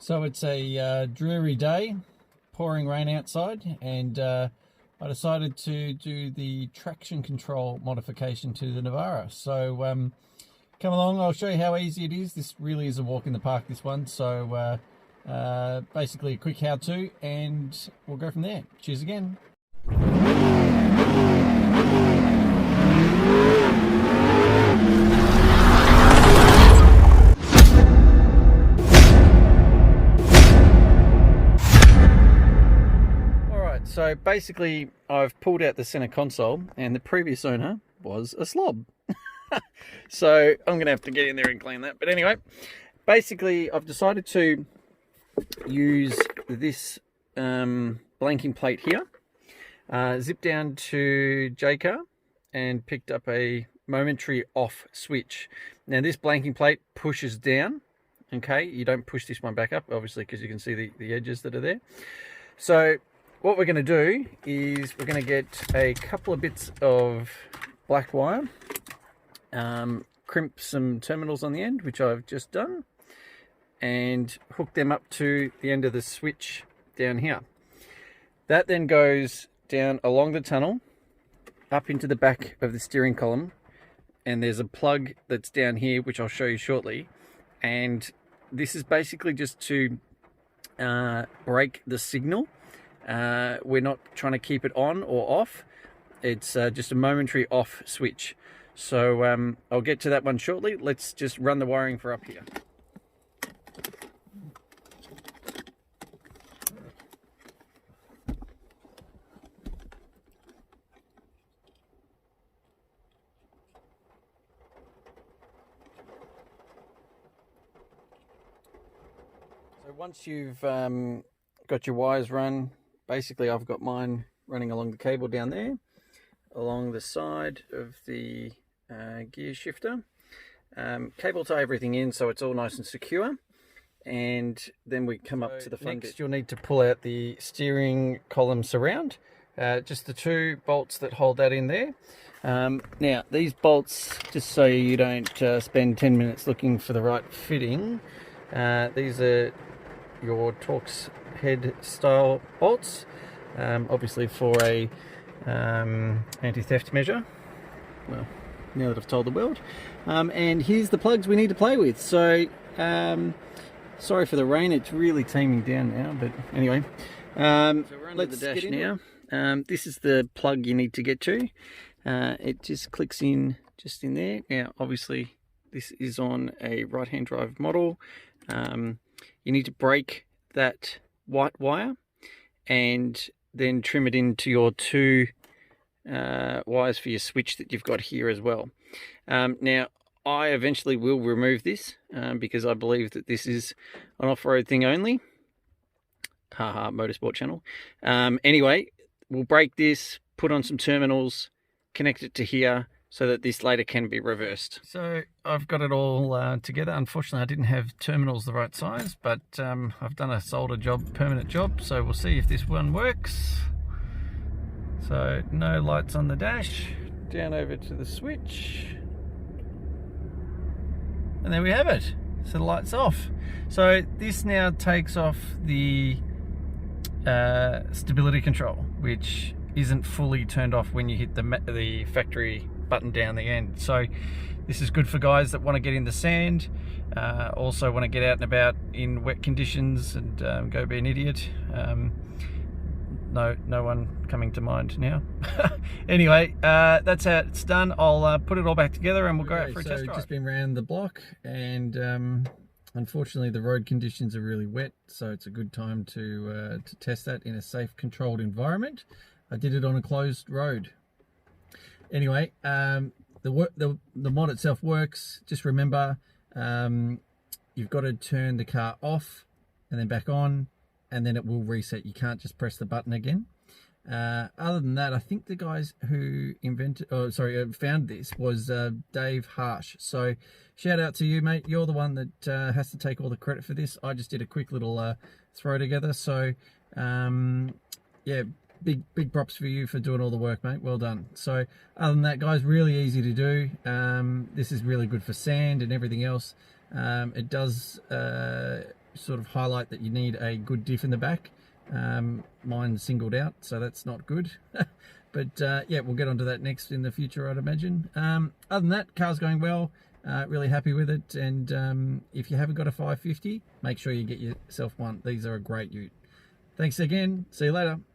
So it's a dreary day, pouring rain outside, and I decided to do the traction control modification to the Navara. So come along, I'll show you how easy it is. This really is a walk in the park, this one. So basically a quick how-to, and we'll go from there. Cheers again. So basically I've pulled out the center console, and the previous owner was a slob. So I'm gonna have to get in there and clean that. But anyway, basically I've decided to use this blanking plate here, zipped down to J-car and picked up a momentary off switch. Now this blanking plate pushes down, okay? You don't push this one back up, obviously, because you can see the edges that are there. So what we're going to do is we're going to get a couple of bits of black wire, crimp some terminals on the end, which I've just done, and hook them up to the end of the switch down here. That then goes down along the tunnel, up into the back of the steering column, and there's a plug that's down here, which I'll show you shortly. And this is basically just to break the signal. We're not trying to keep it on or off. It's just a momentary off switch. So I'll get to that one shortly. Let's just run the wiring for up here. So once you've got your wires run, basically I've got mine running along the cable down there, along the side of the gear shifter. Cable tie everything in so it's all nice and secure, and then we come up to the front. Next, you'll need to pull out the steering column surround, just the two bolts that hold that in there. Now these bolts, just so you don't spend 10 minutes looking for the right fitting, these are your Torx head style bolts, obviously for a anti-theft measure. Well, now that I've told the world. And here's the plugs we need to play with. So sorry for the rain, it's really taming down now, but anyway, so we're under the dash now. This is the plug you need to get to. It just clicks in just in there. Now obviously this is on a right hand drive model. You need to break that white wire and then trim it into your two wires for your switch that you've got here as well. Now I eventually will remove this because I believe that this is an off-road thing only. Haha, motorsport channel. Anyway, we'll break this, put on some terminals, connect it to here, so that this later can be reversed. So I've got it all together. Unfortunately, I didn't have terminals the right size, but I've done a solder job, permanent job, so we'll see if this one works. So no lights on the dash, down over to the switch, and there we have it. So the light's off. So this now takes off the stability control, which isn't fully turned off when you hit the factory button down the end. So this is good for guys that want to get in the sand, also want to get out and about in wet conditions and go be an idiot. No one coming to mind now. Anyway, that's how it's done. I'll put it all back together and we'll go out for a test drive. Just been around the block, and unfortunately the road conditions are really wet, so it's a good time to test that in a safe, controlled environment. I did it on a closed road. Anyway, the mod itself works. Just remember, you've got to turn the car off and then back on, and then it will reset. You can't just press the button again. Other than that, I think the guys who found this was Dave Harsh. So shout out to you, mate. You're the one that has to take all the credit for this. I just did a quick little throw together. So yeah, big props for you for doing all the work, mate. Well done. So other than that, guys, really easy to do. This is really good for sand and everything else. It does sort of highlight that you need a good diff in the back. Mine's singled out, so that's not good. But yeah, we'll get onto that next in the future, I'd imagine. Other than that, car's going well. Really happy with it. And if you haven't got a 550, make sure you get yourself one. These are a great ute. Thanks again. See you later.